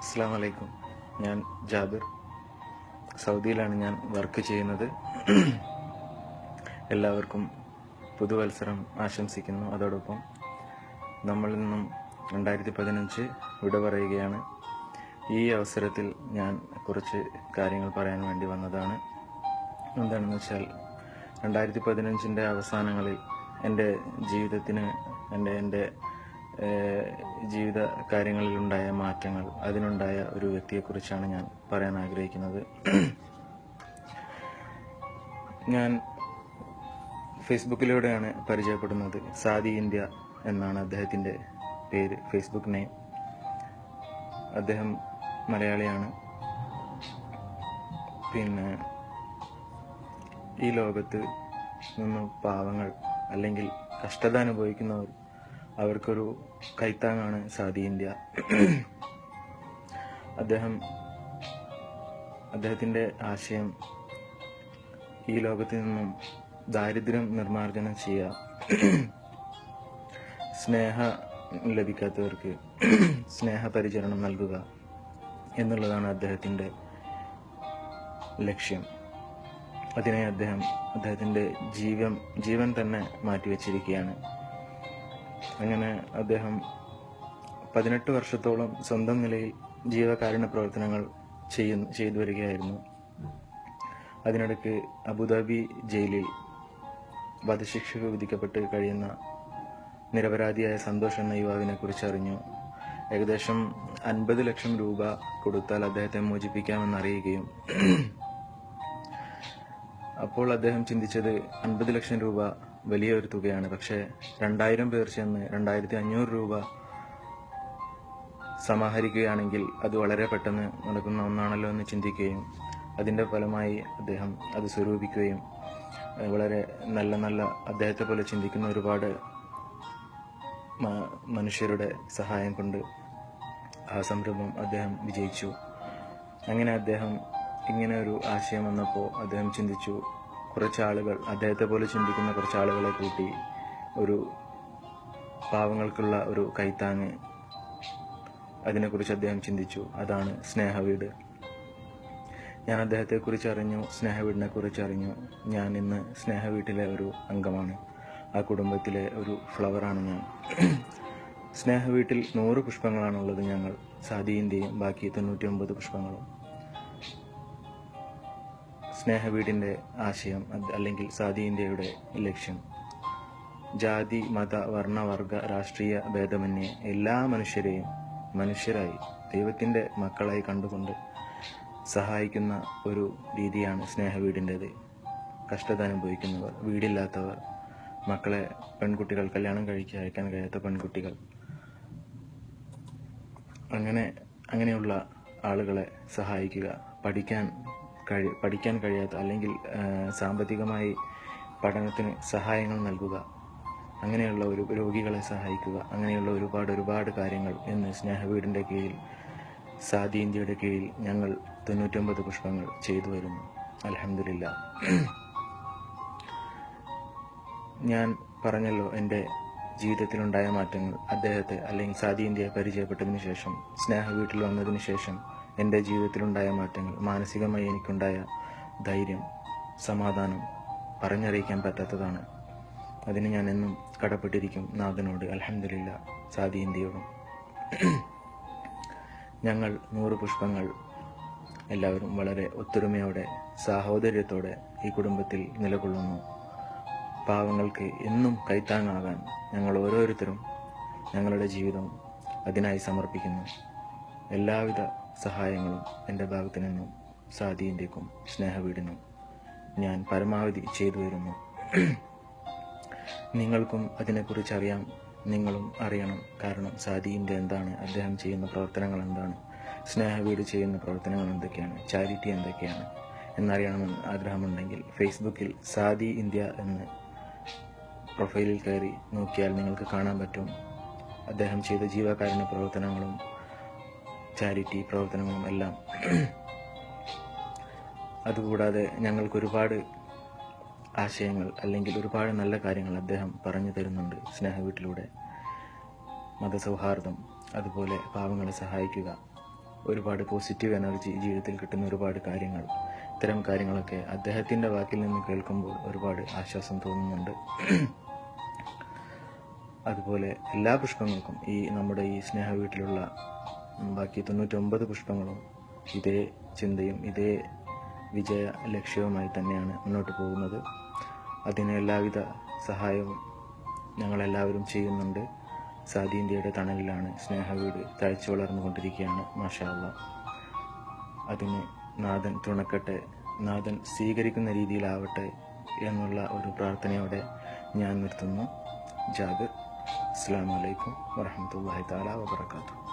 അസ്സലാമു അലൈക്കും. ഞാൻ ജാബിർ. സൗദിയിലാണ് ഞാൻ വർക്ക് ചെയ്യുന്നത്. എല്ലാവർക്കും പുതുവത്സരം ആശംസിക്കുന്നു. അതോടൊപ്പം നമ്മളിൽ നിന്നും 2015 വിട പറയുകയാണ്. ഈ അവസരത്തിൽ ഞാൻ കുറച്ച് കാര്യങ്ങൾ പറയാൻ വേണ്ടി വന്നതാണ്. എന്താണെന്ന് വെച്ചാൽ 2015 അവസാനങ്ങളിൽ എൻ്റെ ജീവിതത്തിന് എൻ്റെ ജീവിത കാര്യങ്ങളിലുണ്ടായ മാറ്റങ്ങൾ, അതിനുണ്ടായ ഒരു വ്യക്തിയെക്കുറിച്ചാണ് ഞാൻ പറയാൻ ആഗ്രഹിക്കുന്നത്. ഞാൻ ഫേസ്ബുക്കിലൂടെയാണ് പരിചയപ്പെടുന്നത്. സാദി ഇന്ത്യ എന്നാണ് അദ്ദേഹത്തിൻ്റെ പേര്, ഫേസ്ബുക്ക് നെയിം. അദ്ദേഹം മലയാളിയാണ്. പിന്നെ ഈ ലോകത്ത് നിന്ന് പാവങ്ങൾ അല്ലെങ്കിൽ കഷ്ടത അനുഭവിക്കുന്നവർ, അവർക്കൊരു കൈത്താങ്ങാണ് സാദി ഇന്ത്യ. അദ്ദേഹത്തിൻ്റെ ആശയം ഈ ലോകത്ത് നിന്നും ദാരിദ്ര്യം നിർമ്മാർജ്ജനം ചെയ്യുക, ലഭിക്കാത്തവർക്ക് സ്നേഹപരിചരണം നൽകുക എന്നുള്ളതാണ് അദ്ദേഹത്തിൻ്റെ ലക്ഷ്യം. അതിനെ അദ്ദേഹത്തിൻ്റെ ജീവൻ തന്നെ മാറ്റിവെച്ചിരിക്കുകയാണ്. അങ്ങനെ അദ്ദേഹം 18 വർഷത്തോളം സ്വന്തം നിലയിൽ ജീവകാരുണ്യ പ്രവർത്തനങ്ങൾ ചെയ്തു വരികയായിരുന്നു. അതിനിടയ്ക്ക് അബുദാബി ജയിലിൽ വധശിക്ഷയ്ക്ക് വിധിക്കപ്പെട്ട് കഴിയുന്ന നിരപരാധിയായ സന്തോഷ് എന്ന യുവാവിനെ കുറിച്ച് അറിഞ്ഞു. ഏകദേശം 50 ലക്ഷം രൂപ കൊടുത്താൽ അദ്ദേഹത്തെ മോചിപ്പിക്കാമെന്ന് അറിയുകയും, അപ്പോൾ അദ്ദേഹം ചിന്തിച്ചത് 50 ലക്ഷം രൂപ വലിയ ഒരു തുകയാണ്. പക്ഷേ 2000 പേർ ചേർന്ന് 2500 രൂപ സമാഹരിക്കുകയാണെങ്കിൽ അത് വളരെ പെട്ടെന്ന് നടക്കുന്ന ഒന്നാണല്ലോ എന്ന് ചിന്തിക്കുകയും, അതിൻ്റെ ഫലമായി അദ്ദേഹം അത് സ്വരൂപിക്കുകയും, വളരെ നല്ല അദ്ദേഹത്തെ പോലെ ചിന്തിക്കുന്ന ഒരുപാട് മനുഷ്യരുടെ സഹായം കൊണ്ട് ആ സംരംഭം അദ്ദേഹം വിജയിച്ചു. അങ്ങനെ ഇങ്ങനെ ഒരു ആശയം വന്നപ്പോൾ അദ്ദേഹം ചിന്തിച്ചു, കുറച്ചാളുകൾ, അദ്ദേഹത്തെ പോലെ ചിന്തിക്കുന്ന കുറച്ചാളുകളെ കൂട്ടി ഒരു പാവങ്ങൾക്കുള്ള ഒരു കൈത്താങ്ങ്, അതിനെക്കുറിച്ച് അദ്ദേഹം ചിന്തിച്ചു. അതാണ് സ്നേഹവീട്. ഞാൻ അദ്ദേഹത്തെക്കുറിച്ച് അറിഞ്ഞു, സ്നേഹവീടിനെ കുറിച്ച് അറിഞ്ഞു. ഞാൻ ഇന്ന് സ്നേഹവീട്ടിലെ ഒരു അംഗമാണ്. ആ കുടുംബത്തിലെ ഒരു ഫ്ലവറാണ് ഞാൻ. സ്നേഹവീട്ടിൽ 100 പുഷ്പങ്ങളാണുള്ളത് ഞങ്ങൾ, സാദിയിൻ്റെയും ബാക്കി 99 പുഷ്പങ്ങളും. സ്നേഹവീടിൻ്റെ ആശയം അല്ലെങ്കിൽ സാദി ഇന്ത്യയുടെ ലക്ഷ്യം, ജാതി മത വർണ്ണ വർഗ രാഷ്ട്രീയ ഭേദമന്യേ എല്ലാ മനുഷ്യരെയും മനുഷ്യരായി ദൈവത്തിൻ്റെ മക്കളായി കണ്ടുകൊണ്ട് സഹായിക്കുന്ന ഒരു രീതിയാണ് സ്നേഹവീടിൻ്റേത്. കഷ്ടത അനുഭവിക്കുന്നവർ, വീടില്ലാത്തവർ, മക്കളെ, പെൺകുട്ടികൾ, കല്യാണം അയക്കാൻ കഴിയാത്ത പെൺകുട്ടികൾ, അങ്ങനെയുള്ള ആളുകളെ സഹായിക്കുക. പഠിക്കാൻ കഴിയാത്ത അല്ലെങ്കിൽ സാമ്പത്തികമായി പഠനത്തിന് സഹായങ്ങൾ നൽകുക, അങ്ങനെയുള്ള രോഗികളെ സഹായിക്കുക, അങ്ങനെയുള്ള ഒരുപാട് കാര്യങ്ങൾ ഇന്ന് സ്നേഹവീടിൻ്റെ കീഴിൽ, സാദി ഇന്ത്യയുടെ കീഴിൽ ഞങ്ങൾ 99 പുഷ്പങ്ങൾ ചെയ്തു വരുന്നു. അൽഹംദുലില്ലാഹ്. ഞാൻ പറഞ്ഞല്ലോ എൻ്റെ ജീവിതത്തിലുണ്ടായ മാറ്റങ്ങൾ. അദ്ദേഹത്തെ അല്ലെങ്കിൽ സാദി ഇന്ത്യയെ പരിചയപ്പെട്ടതിന് ശേഷം, സ്നേഹവീട്ടിൽ വന്നതിന് ശേഷം എൻ്റെ ജീവിതത്തിലുണ്ടായ മാറ്റങ്ങൾ, മാനസികമായി എനിക്കുണ്ടായ ധൈര്യം, സമാധാനം പറഞ്ഞറിയിക്കാൻ പറ്റാത്തതാണ്. അതിന് ഞാൻ എന്നും കടപ്പെട്ടിരിക്കും നാഥനോട്, അൽഹംദുലില്ലാഹ്, സാദി ഇന്ത്യയോടും. ഞങ്ങൾ 100 പുഷ്പങ്ങൾ എല്ലാവരും വളരെ ഒത്തൊരുമയോടെ, സാഹോദര്യത്തോടെ ഈ കുടുംബത്തിൽ നിലകൊള്ളുന്നു. പാവങ്ങൾക്ക് എന്നും കൈത്താങ്ങാകാൻ ഞങ്ങൾ ഓരോരുത്തരും ഞങ്ങളുടെ ജീവിതം അതിനായി സമർപ്പിക്കുന്നു. എല്ലാവിധ സഹായങ്ങളും എൻ്റെ ഭാഗത്തു നിന്നും സാദി ഇന്ത്യക്കും സ്നേഹവീടിനും ഞാൻ പരമാവധി ചെയ്തു വരുന്നു. നിങ്ങൾക്കും അതിനെക്കുറിച്ച് അറിയാം, നിങ്ങളും അറിയണം. കാരണം സാദി ഇന്ത്യ എന്താണ്, അദ്ദേഹം ചെയ്യുന്ന പ്രവർത്തനങ്ങൾ എന്താണ്, സ്നേഹവീട് ചെയ്യുന്ന പ്രവർത്തനങ്ങൾ എന്തൊക്കെയാണ്, ചാരിറ്റി എന്തൊക്കെയാണ് എന്നറിയണമെന്ന് ആഗ്രഹമുണ്ടെങ്കിൽ ഫേസ്ബുക്കിൽ സാദി ഇന്ത്യ എന്ന് പ്രൊഫൈലിൽ കയറി നോക്കിയാൽ നിങ്ങൾക്ക് കാണാൻ പറ്റും. അദ്ദേഹം ചെയ്ത ജീവകാരുണ്യ പ്രവർത്തനങ്ങളും ചാരിറ്റി പ്രവർത്തനങ്ങളും എല്ലാം. അതുകൂടാതെ ഞങ്ങൾക്ക് ഒരുപാട് ആശയങ്ങൾ അല്ലെങ്കിൽ ഒരുപാട് നല്ല കാര്യങ്ങൾ അദ്ദേഹം പറഞ്ഞു തരുന്നുണ്ട് സ്നേഹവീട്ടിലൂടെ. മതസൗഹാർദ്ദം, അതുപോലെ പാവങ്ങളെ സഹായിക്കുക, ഒരുപാട് പോസിറ്റീവ് എനർജി ജീവിതത്തിൽ കിട്ടുന്ന ഒരുപാട് കാര്യങ്ങൾ, ഇത്തരം കാര്യങ്ങളൊക്കെ അദ്ദേഹത്തിൻ്റെ വാക്കിൽ നിന്ന് കേൾക്കുമ്പോൾ ഒരുപാട് ആശ്വാസം തോന്നുന്നുണ്ട്. അതുപോലെ എല്ലാ പുഷ്പങ്ങൾക്കും നമ്മുടെ ഈ സ്നേഹ വീട്ടിലുള്ള ബാക്കി 99 പുഷ്പങ്ങളും ഇതേ ചിന്തയും ഇതേ വിജയ ലക്ഷ്യവുമായി തന്നെയാണ് മുന്നോട്ട് പോകുന്നത്. അതിന് എല്ലാവിധ സഹായവും ഞങ്ങളെല്ലാവരും ചെയ്യുന്നുണ്ട്. സാദി ഇന്ത്യയുടെ തണലിലാണ് സ്നേഹ വീട് തഴച്ചു വളർന്നുകൊണ്ടിരിക്കുകയാണ്. മാഷാ അല്ലാഹ്. അതിന് നാഥൻ തുണക്കട്ടെ, നാഥൻ സ്വീകരിക്കുന്ന രീതിയിലാവട്ടെ എന്നുള്ള ഒരു പ്രാർത്ഥനയോടെ ഞാൻ നിർത്തുന്നു. ജാബിർ. അസ്സലാമു അലൈക്കും വറഹ്മത്തുള്ളാഹി തആല വബറകാതുഹു.